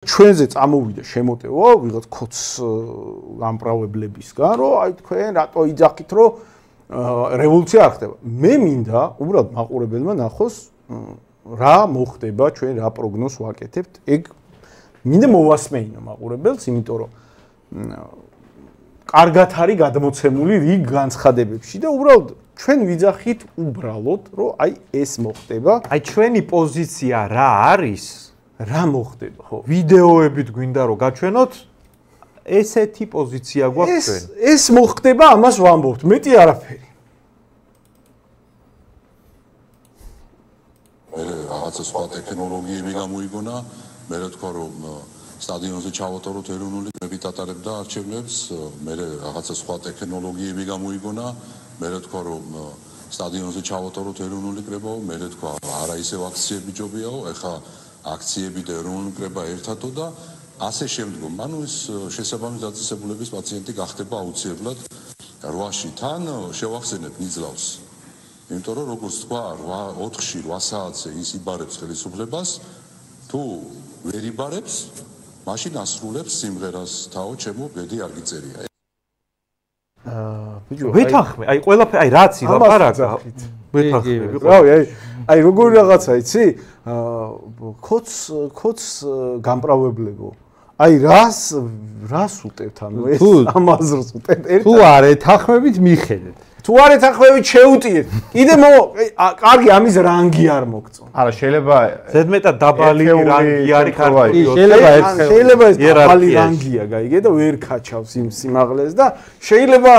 ჩვენზე წამოვიდა შემოტევა ვიღაც ქოც გამправებლებისგან, რომ აი თქვენ რატო იძახით, რომ რევოლუცია არ ხდება. მე მინდა უბრალოდ მაყურებელმა ნახოს რა მოხდება, ჩვენ რა პროგნოზს ვაკეთებთ. ეგ მინდა მოვასმეინო მაყურებელს, იმიტომ რომ კარგად არის გადმოცემული რიგ განცხადებებში და უბრალოდ ჩვენ ვიძახით უბრალოდ, რომ აი ეს მოხდება. აი ჩვენი პოზიცია რა არის? რა მოხდება, ხო? ვიდეოებით გვინდა რომ გაჩვენოთ ესეთი პოზიცია გვაქვს ჩვენ. ეს მოხდება, ამას ვამბობთ, მეტი არაფერი. მე რაღაცა სხვა ტექნოლოგიები გამოიგონა, მე თქვა რომ სტადიონზე ჩავატაროთ ეროვნული კრებით ატარებდა არჩევნებს, მე რაღაცა სხვა ტექნოლოგიები გამოიგონა, მე თქვა რომ სტადიონზე ჩავატაროთ ეროვნული კრება, მე თქვა არა ისევ აქციები ჯობიაო, ეხა აქციები და ეროვნული კრება ერთადო და ასე შემდგომ. ანუ ეს შესაბამის დაწესებულების პაციენტი გახდება აუცილებლად 8-ში თან შევახსენებ ნიძლავს. იმიტომ რომ როგორც თქვა 4-ში 8 საათზე ის იბარებს ხელისუფლებას, თუ ვერ იბარებს, მაშინ ასრულებს სიმღერას თაო ჩემო ბედი არ გიწერია. ვეთანხმე, აი ყველაფერი, აი რაც ილაპარაკა. ვეთანხმე. რავი, აი როგორი რაღაცა, იცი? ქოც გამправებლებო. აი რას უტევთ ანუ ეს ამაზრს უტევთ? თუ არ ეთანხმებით მიხედეთ. თუ არ ეთანხმებით შეუტიეთ. კიდე კარგი ამის რანგი არ მოგწონ. არა, შეიძლება ზედმეტად დაბალი რანგი არის ქართული. შეიძლება ეს დაბალი რანგია, გაიგე და ვერ ქაჩავს იმ სიმაღლეს და შეიძლება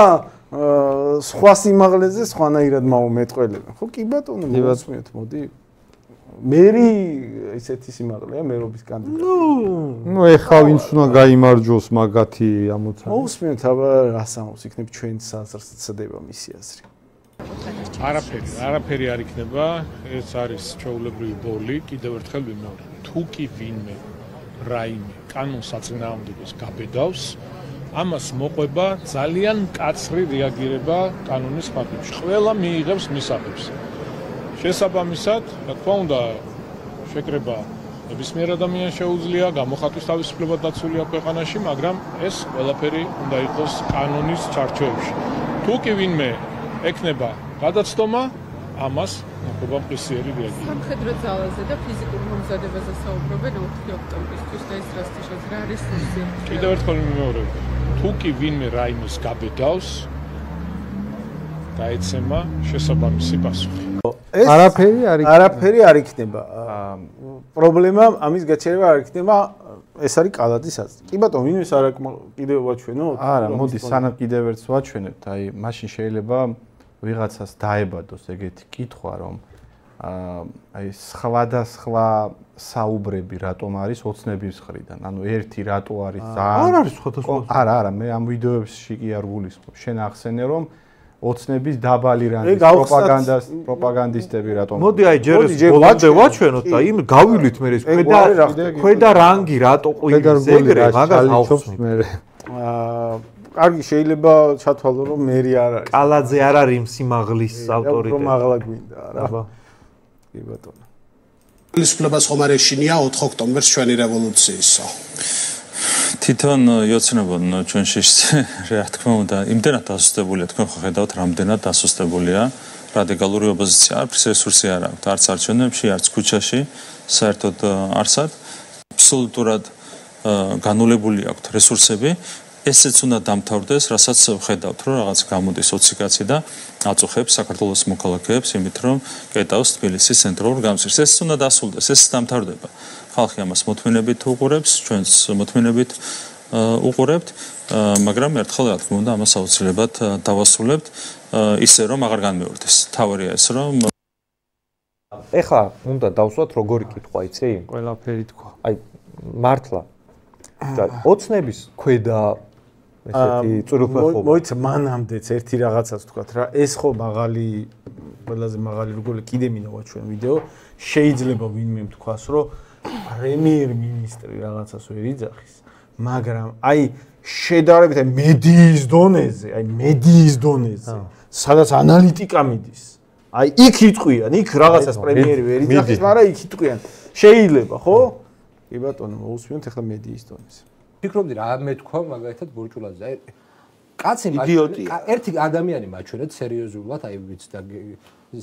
სხვა სიმაღლეზე სხვანაირად მოვმეტყველებენ. ხო კი ბატონო, მოვასმიოთ, მოდი. მერი ესეთი სიმაღლეა მერობის კანდიდატი. ნუ ეხა ვინც უნდა გაიმარჯვოს მაგათი ამოცანა. მოვსმენთ, აბა რას ამბობს, იქნებ ჩვენს აზრს ცდება მისი აზრი. არაფერი არ იქნება, ეს არის ჩვეულებრივი ბოლი, კიდევ ერთხელ ვიმეორებ. თუ კი ვინმე რაიმე კანონს აწინააღმდეგოს გაბედავს, ამას მოყვება ძალიან მკაცრი რეაგირება კანონის ფარგლებში. ყველა მიიღებს მისაღებს. შესაბამისად, რა თქმა უნდა, შეკრება ნებისმიერ ადამიანს შეუძლია, გამოხატვის თავისუფლება დაცულია ქვეყანაში, მაგრამ ეს ყველაფერი უნდა იყოს კანონის ჩარჩოებში. თუ კი ვინმე ექნება გადაცდომა, ამას მოყვება მყისიერი რეაგირება. სამხედრო ძალაზე და ფიზიკურ მომზადებაზე საუბრობენ 4 ოქტომბრისთვის და ეს რასტიშად რა არის ისე. კიდევ ერთხელ ვიმეორებ, თუ კი ვინმე რაიმეს გაბედავს, გაეცემა შესაბამისი პასუხი. არაფერი არ იქნება. პრობლემა ამის გაჩერება არ იქნება, ეს არის კალადის აზრი. კი ბატონო, ვინმე კიდევ ვაჩვენოთ? არა, მოდი სანამ კიდევ ერთს ვაჩვენებთ, აი მაშინ შეიძლება ვიღაცას დაებადოს ეგეთი კითხვა, რომ აი სხვადასხვა საუბრები რატომ არის ოცნების მხრიდან. ანუ ერთი რატო არის ძალიან არ არის სხვადასხვა. არა, მე ამ ვიდეოებში კი არ გულისხმობ. შენ ახსენე რომ ოცნების დაბალი რანგის პროპაგანდისტები რატომ. მოდი აი ჯერ ეს ბოლომდე ვაჩვენოთ და იმ გავივლით მე ეს ქვედა რანგი რატო ყვივის ეგრე მაგას ავხსნით. კარგი, შეიძლება ჩათვალო რომ მერი არ არის. კალაძე არ არის იმ სიმაღლის ავტორიტეტი. რომ აღლა გვინდა რა. კი ბატონო. ხელისუფლებას ხომ არ ეშინია 4 ოქტომბერს ჩვენი რევოლუციისა. თვითონ იოცნებონ ჩვენ შეშზე რა თქმა უნდა იმდენად დასუსტებულია თქვენ ხო ხედავთ რამდენად დასუსტებულია რადიკალური ოპოზიცია არც რესურსი არ აქვს არც არჩევნებში არც ქუჩაში საერთოდ არსად აბსოლუტურად განულებული აქვს რესურსები ესეც უნდა დამთავრდეს რასაც ხედავთ რომ რაღაც გამოდის 20 კაცი და აწუხებს საქართველოს მოქალაქეებს იმით რომ კეტავს თბილისის ცენტრალურ გამზირს ეს უნდა დასრულდეს ეს დამთავრდება ხალხი ამას მოთმინებით უყურებს ჩვენს მოთმინებით უყურებთ მაგრამ ერთხელ რა თქმა უნდა ამას აუცილებლად დავასრულებთ ისე რომ აღარ განმეორდეს თავარია ეს რომ ეხლა უნდა დავსვათ როგორი კითხვა იცი ყველაფერი თქვა აი მართლა ოცნების ქვედა ესეთი წვრილფეხობა მოიცა მანამდეც ერთი რაღაცას თქვა რა ეს ხო მაღალი ყველაზე მაღალი როგორი კიდე მინდა ვაჩვენ ვიდეო შეიძლება ვინმე თქვას რომ პრემიერ-მინისტრი რაღაცას ვერ იძახის მაგრამ აი შედარებით აი მედიის დონეზე სადაც ანალიტიკა მიდის აი იქ იტყვიან იქ რაღაცას პრემიერი ვერ იძახის მაგრამ იქ იტყვიან შეიძლება ხო კი ბატონო, მოусმინოთ ახლა მედიის დონეს. ფიქრობდი რა მე თქვა მაგალითად ბურჭულაძე. კაცი მაშინ ერთი ადამიანი მაჩვენეთ სერიოზულად, აი ვიცი და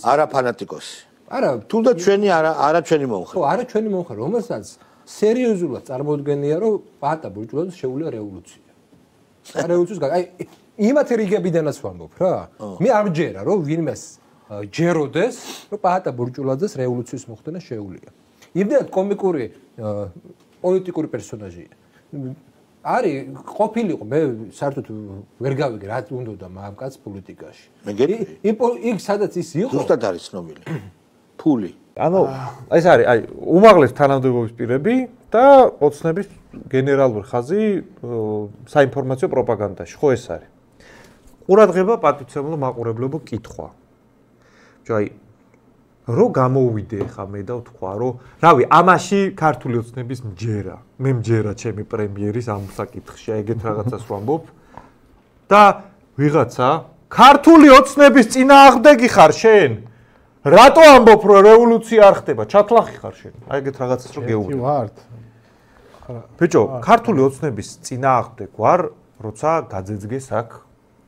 არა ფანატიკოსი. არა, თუნდაც ჩვენი არა ჩვენი მომხრე. ხო, არა ჩვენი მომხრე, რომელსაც სერიოზულად წარმოუდგენია, რომ პატა ბურჭულაძე შეუულია რევოლუცია. რევოლუციის აი იმათ რიგებიდანაც ვამბობ რა. მე არ მჯერა რომ ვინმეს ჯეროდეს, რომ პატა ბურჭულაძეს რევოლუციის მოხდენა შეუულია. იმდენად კომიკური პოლიტიკური პერსონაჟია. არის ყოფილიყო მე საერთოდ ვერ გავიგე რა უნდა მამკაც პოლიტიკაში. იქ სადაც ის იყო ზუსტად არის ცნობილი. ფული. ანუ ეს არის აი უმაღლეს თანამდებობის პირები და ოცნების გენერალური ხაზი საინფორმაციო პროპაგანდაში. ხო ეს არის. ყურადღება პატივცემულო მაყურებლებო კითხვა. აი რო გამოვიდე ხა მე და ვთქვა რომ რავი ამაში ქართული ოცნების მჯერა მე მჯერა ჩემი პრემიერის ამ საკითხში ეგეთ რაღაცას ვამბობ და ვიღაცა ქართული ოცნების წინააღმდეგი ხარ შენ რატო ამბობ რომ რევოლუცია არ ხდება ჩათლახი ხარ შენ აი ეგეთ რაღაცას რო გეუბნები ვართ ბიჭო ქართული ოცნების წინააღმდეგ ვარ როცა გაძეძგეს აქ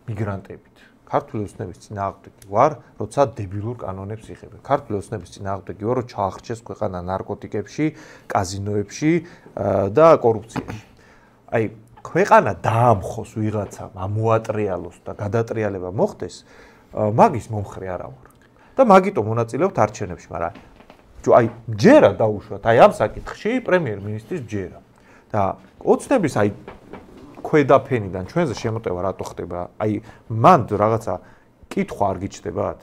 მიგრანტებით ქართული ოცნების წინააღმდეგი ვარ, როცა დებილურ კანონებს იღებენ. ქართული ოცნების წინააღმდეგი ვარ, რომ ჩაახრჩეს ქვეყანა ნარკოტიკებში, კაზინოებში და კორუფციაში. აი, ქვეყანა დაამხოს ვიღაცამ, ამოატრიალოს და გადატრიალება მოხდეს, მაგის მომხრე არა ვარ. და მაგიტომ მონაწილეობთ არჩევნებში, მაგრამ აი, ჯერა დაუშვათ, აი ამ საკითხში პრემიერ-მინისტრის ჯერა. და ოცნების აი ქვედაფენიდან ჩვენზე შემოტევა რატო ხდება? აი მან რაღაცა კითხვა არ გიჩნდებათ?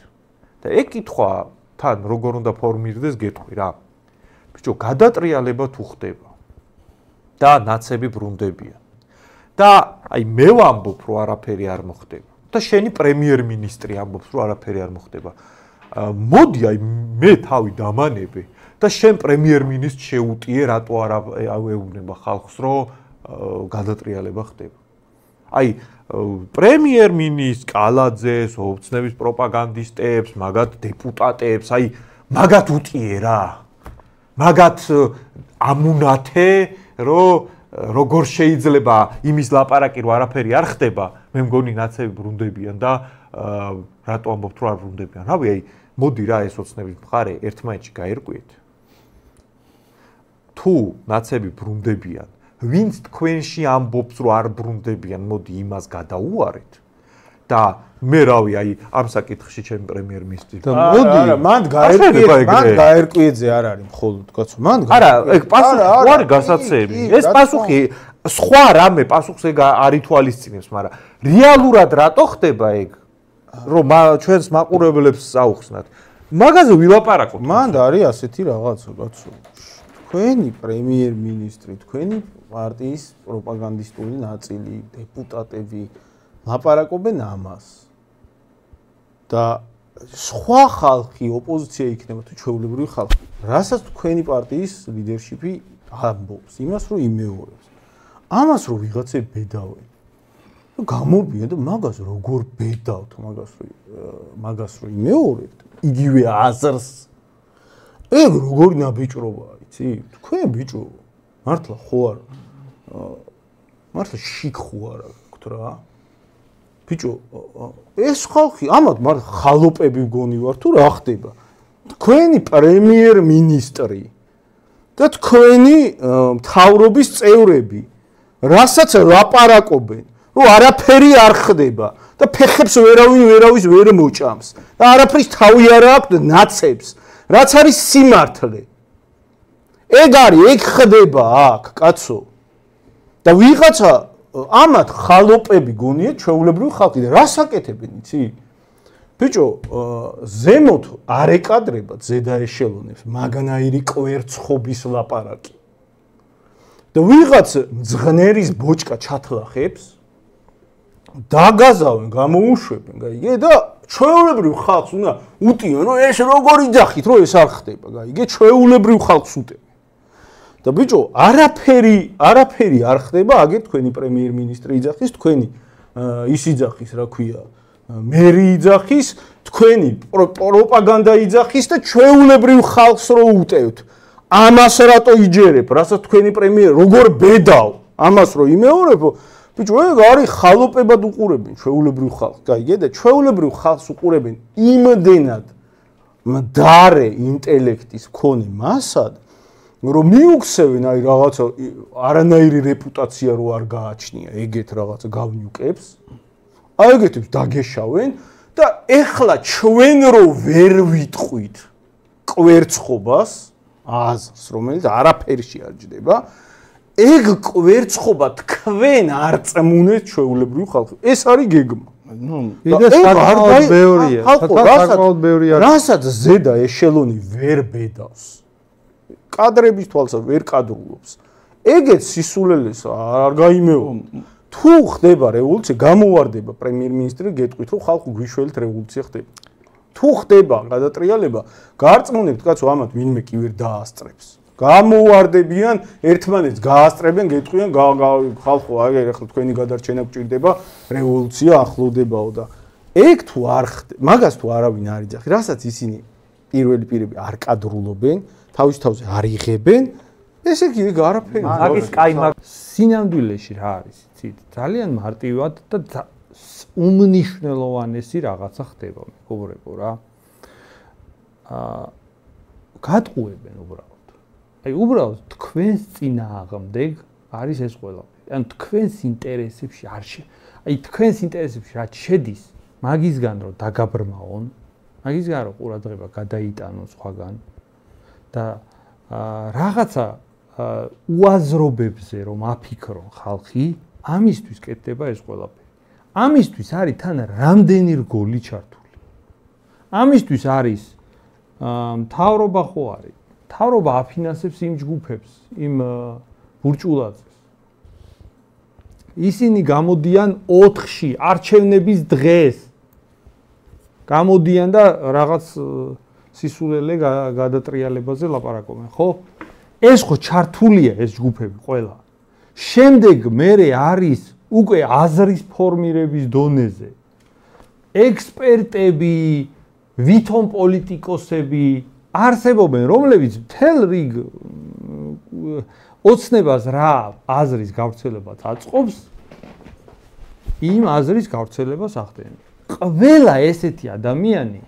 და ეგ კითხვა თან როგორ უნდა ფორმირდეს გეტყვი რა. ბიჭო, გადატრიალება თუ ხდება და ნაცები ბრუნდებიან. და აი მე ვამბობ რომ არაფერი არ მოხდება. და შენი პრემიერ-მინისტრი ამბობს რომ არაფერი არ მოხდება. მოდი აი მე თავი დამანებე და შენ პრემიერ-მინისტრს შეუტიე რატო არ ეუბნება ხალხს რომ გადატრიალება ხდება. აი პრემიერ-მინისტრს, კალაძეს, ოცნების პროპაგანდისტებს, მაგათ დეპუტატებს, აი მაგათ უტიე რა. მაგათ ამუნათე, რომ როგორ შეიძლება იმის ლაპარაკი რომ არაფერი არ ხდება, მე მგონი ნაცები ბრუნდებიან და რატო ამბობთ რომ არ ბრუნდებიან. რავი, აი მოდი რა ეს ოცნების მხარე ერთმანეთში გაერკვიეთ. თუ ნაცები ბრუნდებიან ვინც თქვენში ამბობს რომ არ ბრუნდებიან, მოდი იმას გადაუარეთ და მე რავი აი ამ საკითხში ჩემი პრემიერ-მინისტრი მოდი მან გაერკვიეზე არ არის მხოლოდ კაცო მან არა ეგ პასუხი ხო არის გასაცემი ეს პასუხი სხვა რამე პასუხს ეგ არ ითვალისწინებს მაგრამ რეალურად რატო ხდება ეგ რომ ჩვენს მაყურებლებს საუხსნათ მაგაზე ვილაპარაკოთ მან არის ასეთი რაღაცა კაცო თქვენი პრემიერ-მინისტრი თქვენი პარტიის პროპაგანდისტული ნაწილი, დეპუტატები ლაპარაკობენ ამას. და სხვა ხალხი, ოპოზიცია იქნება თუ ჩვეულებრივი ხალხი, რასაც თქვენი პარტიის ლიდერშიპი ამბობს, იმას რომ იმეორებს. ამას რომ ვიღაცე ბედავენ. გამობია და მაგას როგორ ბედავთ, მაგას რომ იმეორებთ, იგივე აზრს. ეგ როგორი ნაბიჭრობაა, იცი? თქვენ ბიჭო მართლა ხო არა მართლა შიქ ხო არა გქთ რა ბიჭო ეს ხალხი ამათ მართლა ხალოპები მგონი ვარ თუ რა ხდება თქვენი პრემიერ-მინისტრი და თქვენი მთავრობის წევრები რასაც ლაპარაკობენ რომ არაფერი არ ხდება და ფეხებს ვერავის ვერ მოჭამს და არაფრის თავი არ აქვს ნაცებს რაც არის სიმართლე ეგ არის, ეგ ხდება აქ, კაცო. და ვიღაცა ამათ ხალოპები გონიათ ჩვეულებრივი ხალხი და რას აკეთებენ, იცი? ბიჭო, ზემოთ არ ეკადრებათ ზედა ეშელონებს, მაგნაირი კვერცხობის ლაპარაკი. და ვიღაც მძღნერის ბოჭკა ჩათლახებს, დაგაზავენ, გამოუშვებენ, გაიგე და ჩვეულებრივ ხალხს უნდა უტიონ, რომ ეს როგორ იძახით, რომ ეს არ ხდება, გაიგე? ჩვეულებრივ ხალხს უტევენ. და ბიჭო, არაფერი არ ხდება, აგერ თქვენი პრემიერ-მინისტრი იძახის, თქვენი ის იძახის, რა ქვია, მერი იძახის, თქვენი პროპაგანდა იძახის და ჩვეულებრივ ხალხს რო უტევთ. ამას რატო იჯერებ, რასაც თქვენი პრემიერი როგორ ბედავ, ამას რო იმეორებო, ბიჭო, ეგ არის ხალოპებად უყურებენ ჩვეულებრივ ხალხს, გაიგე და ჩვეულებრივ ხალხს უყურებენ იმდენად მდარე ინტელექტის მქონე მასად, რომ მიუქცევენ აი რაღაცა არანაირი რეპუტაცია რო არ გააჩნია ეგეთ რაღაცა გავნიუკებს, აი ეგეთებს დაგეშავენ და ეხლა ჩვენ რო ვერ ვიტყვით კვერცხობას აზრს, რომელიც არაფერში არ ჯდება, ეგ კვერცხობა თქვენ არ წმუნეთ ჩვეულებრივ ხალხს. ეს არის გეგმა. საკმაოდ ბევრია. რასაც ზედა ეშელონი ვერ ბედავს. კადრების თვალსა ვერ კადრულობს. ეგეც სისულელეს არ გაიმეო. თუ ხდება რევოლუცია, გამოვარდება პრემიერ-მინისტრი, გეტყვით რომ ხალხი გვიშველით რევოლუცია ხდება. თუ ხდება გადატრიალება, გარწმუნებთ კაცო ამათ ვინმე კი ვერ დაასწრებს. გამოვარდებიან, ერთმანეთს გაასწრებენ, გეტყვიან ხალხო, აგერ ახლა თქვენი გადარჩენა გჭირდება, რევოლუცია ახლოვდებაო და ეგ თუ არ ხდება, მაგას თუ არავინ არ იძახი, რასაც ისინი პირველი პირები არ კადრულობენ, თავის თავზე არ იღებენ, ესე იგი ეგ არაფერი. მაგის კაი სინამდვილეში რა არის, იცით? ძალიან მარტივად და უმნიშვნელოვანესი რაღაცა ხდება, მეგობრებო რა. გატყუებენ უბრალოდ. აი უბრალოდ თქვენს წინააღმდეგ არის ეს ყველაფერი. ან თქვენს ინტერესებში არ აი თქვენს ინტერესებში რაც შედის, მაგისგან რომ დაგაბრმაონ, მაგისგან რომ ყურადღება გადაიტანონ სხვაგან და რაღაცა უაზრობებზე რომ აფიქრონ ხალხი, ამისთვის კეთდება ეს ყველაფერი. ამისთვის არის თან რამდენი რგოლი ჩართული. ამისთვის არის მთავრობა ხო არის. მთავრობა აფინანსებს იმ ჯგუფებს, იმ ბურჭულაძეს. ისინი გამოდიან 4-ში არჩევნების დღეს. გამოდიან და რაღაც სისულელე გადატრიალებაზე ლაპარაკობენ, ხო? ეს ხო ჩართულია ეს ჯგუფები ყველა. შემდეგ მერე არის უკვე აზრის ფორმირების დონეზე ექსპერტები, ვითომ პოლიტიკოსები არსებობენ, რომლებიც მთელ რიგ ოცნებას რა აზრის გავრცელებას აწყობს, იმ აზრის გავრცელებას ახდენენ. ყველა ესეთი ადამიანი,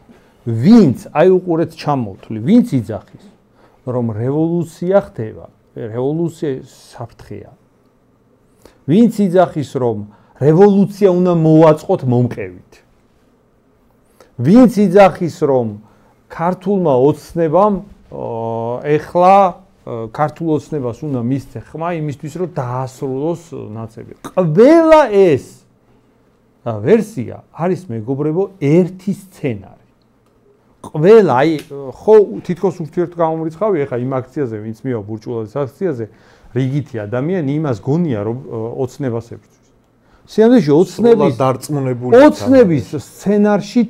ვინც აი უყურეთ ჩამოვთვლი, ვინც იძახის, რომ რევოლუცია ხდება, რევოლუცია საფრთხეა. ვინც იძახის, რომ რევოლუცია უნდა მოვაწყოთ მომყევით. ვინც იძახის, რომ ქართულმა ოცნებამ ეხლა ქართულ ოცნებას უნდა მისცე ხმა იმისთვის, რომ დაასრულოს ნაცები. ყველა ეს ვერსია არის მეგობრებო ერთი სცენარი. ყველა აი ხო თითქოს ურთიერთგამომრიცხავი ეხლა იმ აქციაზე, ვინც მივა ბურჭულაძის აქციაზე, რიგითი ადამიანი იმას გონია, რომ ოცნებას ებრძვის. სიამოვნებაში ოცნების სცენარში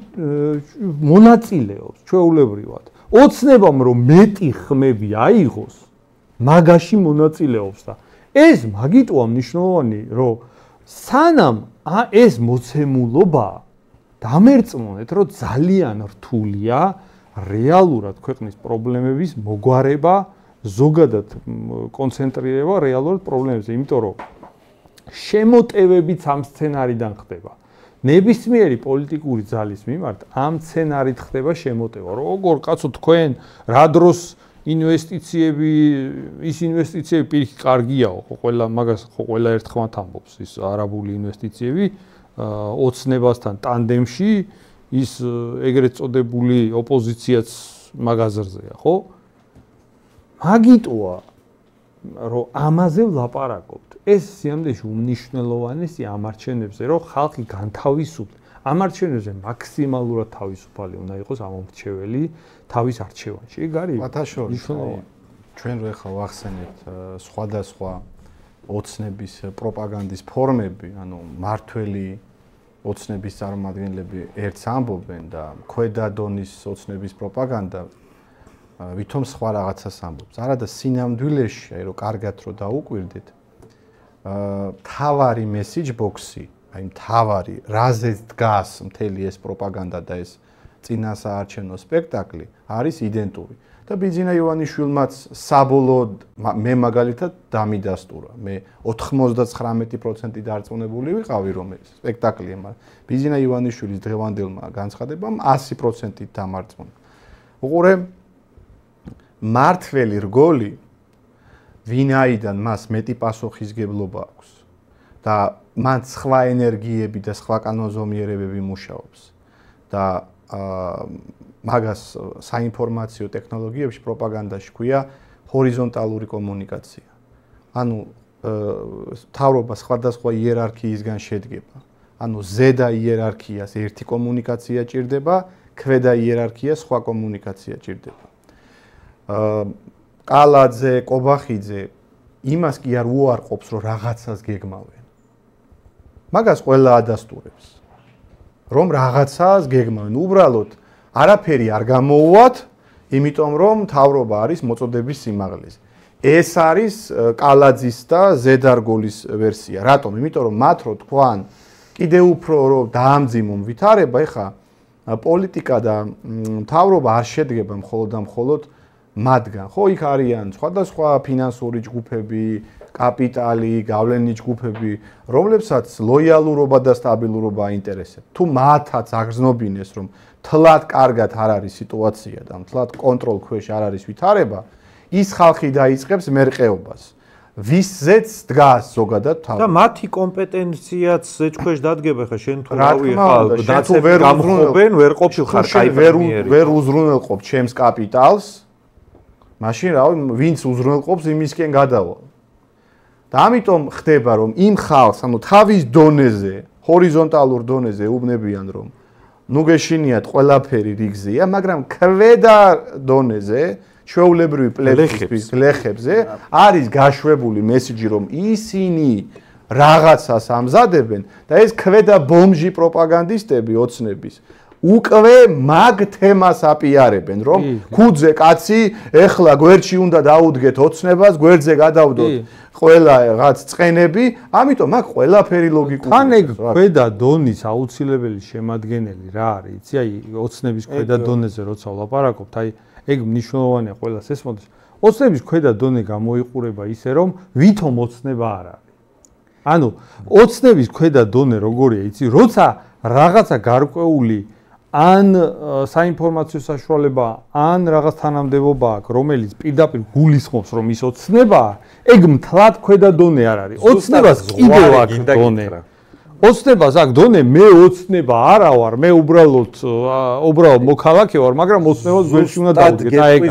მონაწილეობს ჩვეულებრივად. ოცნებამ რომ მეტი ხმები აიღოს, მაგაში მონაწილეობს და ეს მაგიტოა მნიშვნელოვანი, რომ სანამ ეს მოცემულობა დამერწმუნეთ, რომ ძალიან რთულია რეალურად ქვეყნის პრობლემების მოგვარება, ზოგადად კონცენტრირება რეალურად პრობლემებზე, იმიტომ რომ შემოტევებიც ამ სცენარიდან ხდება. ნებისმიერი პოლიტიკური ძალის მიმართ ამ სცენარით ხდება შემოტევა. როგორ კაცო თქვენ რა დროს ინვესტიციები, ის ინვესტიციები პირიქით კარგიაო, ხო ყველა მაგას ხო ყველა ერთხმად ამბობს, ის არაბული ინვესტიციები ოცნებასთან ტანდემში, ის ეგრეთ წოდებული ოპოზიციაც მაგაზრზეა, ხო? მაგიტოა რომ ამაზე ვლაპარაკობთ. ეს სიამდვილეში უმნიშვნელოვანესი ამ არჩევნებზე, რომ ხალხი განთავისუფლდეს. ამ არჩევნებზე მაქსიმალურად თავისუფალი უნდა იყოს ამომრჩეველი თავის არჩევანში. ეგ არის მნიშვნელოვანი. ჩვენ რო ახლა ვახსენებთ სხვადასხვა ოცნების პროპაგანდის ფორმები, ანუ მართველი ოცნების წარმომადგენლები ერთს ამბობენ და ქვედა დონის ოცნების პროპაგანდა ვითომ სხვა რაღაცას ამბობს. არადა სინამდვილეში, აი რომ კარგად რო დაუკვირდეთ, თავარი მესიჯ ბოქსი, აი თავარი, რაზეც დგას მთელი ეს პროპაგანდა და ეს წინასაარჩევნო სპექტაკლი არის იდენტური. და ბიძინა ივანიშვილმაც საბოლოოდ მე მაგალითად დამიდასტურა. მე 99% დარწმუნებული ვიყავი, რომ ეს სპექტაკლია, მაგრამ ბიძინა ივანიშვილის დღევანდელმა განცხადებამ 100% დამარწმუნა. უყურე მართველი რგოლი ვინაიდან მას მეტი პასუხისგებლობა აქვს და მან სხვა ენერგიები და სხვა კანონზომიერებები მუშაობს და მაგას საინფორმაციო ტექნოლოგიებში პროპაგანდაში ქვია ჰორიზონტალური კომუნიკაცია. ანუ მთავრობა სხვადასხვა იერარქიისგან შედგება. ანუ ზედა იერარქიას ერთი კომუნიკაცია ჭირდება, ქვედა იერარქიას სხვა კომუნიკაცია ჭირდება. კალაძე, კობახიძე იმას კი არ უარყოფს, რომ რაღაცას გეგმავენ. მაგას ყველა ადასტურებს. რომ რაღაცას გეგმავენ, უბრალოდ არაფერი არ გამოუვათ, იმიტომ რომ მთავრობა არის მოწოდების სიმაღლეზე. ეს არის კალაძის და ზედარგოლის ვერსია. რატომ? იმიტომ რომ მათ რო თქვან, კიდევ უფრო რომ დაამძიმონ ვითარება, ეხა პოლიტიკა და მთავრობა არ შედგება მხოლოდ და მხოლოდ მათგან. ხო, იქ არიან სხვადასხვა ფინანსური ჯგუფები, კაპიტალი, გავლენილი ჯგუფები, რომლებსაც ლოიალურობა და სტაბილურობა აინტერესებს. თუ მათაც აგრძნობინეს, რომ თლად კარგად არ არის სიტუაცია და თლად კონტროლ ქვეშ არ არის ვითარება, ის ხალხი დაიწყებს მერყეობას. ვისზეც დგას ზოგადად თავი. და მათი კომპეტენციაც ეჭქვეშ დადგება ხა შენ თუ რავი ხა დაცებ გამხობენ, ვერ ყოფილ ხარ კაიპერმიერი. ვერ უზრუნველყოფ ჩემს კაპიტალს. მაშინ რავი, ვინც უზრუნველყოფს იმისკენ გადავალ. და ამიტომ ხდება რომ იმ ხალხს, ანუ თავის დონეზე, ჰორიზონტალურ დონეზე უბნებიან რომ ნუ გეშინიათ ყველაფერი რიგზეა, მაგრამ ქვედა დონეზე, ჩვეულებრივი პლექსის გლეხებზე არის გაშვებული მესიჯი რომ ისინი რაღაცას ამზადებენ და ეს ქვედა ბომჟი პროპაგანდისტები ოცნების უკვე მაგ თემას აპიარებენ რომ ქუძე კაცი ეხლა გვერდში უნდა დაუდგეთ ოცნებას, გვერდზე გადავდოთ ყველა რაღაც წყენები, ამიტომ მაგ ყველაფერი ლოგიკურია. თან ეგ ქვედა დონის აუცილებელი შემადგენელი რა არის? იცი, აი ოცნების ქვედა დონეზე როცა ვლაპარაკობთ, აი ეგ მნიშვნელოვანია ყველას ესმოდეს. ოცნების ქვედა დონე გამოიყურება ისე რომ ვითომ ოცნება არ არის. ანუ ოცნების ქვედა დონე როგორია, იცი, როცა რაღაცა გარკვეული ან საინფორმაციო საშუალება, ან რაღაც თანამდებობა აქვს, რომელიც პირდაპირ გულისხმობს, რომ ის ოცნებაა, ეგ მთლად ქვედა დონე არ არის. ოცნებას კიდევ აქვს დონე. ოცნებას აქვს დონე, მე ოცნება არა ვარ, მე უბრალოდ მოქალაქე ვარ, მაგრამ ოცნებას გველში უნდა დავუდგეთ. აი ეგ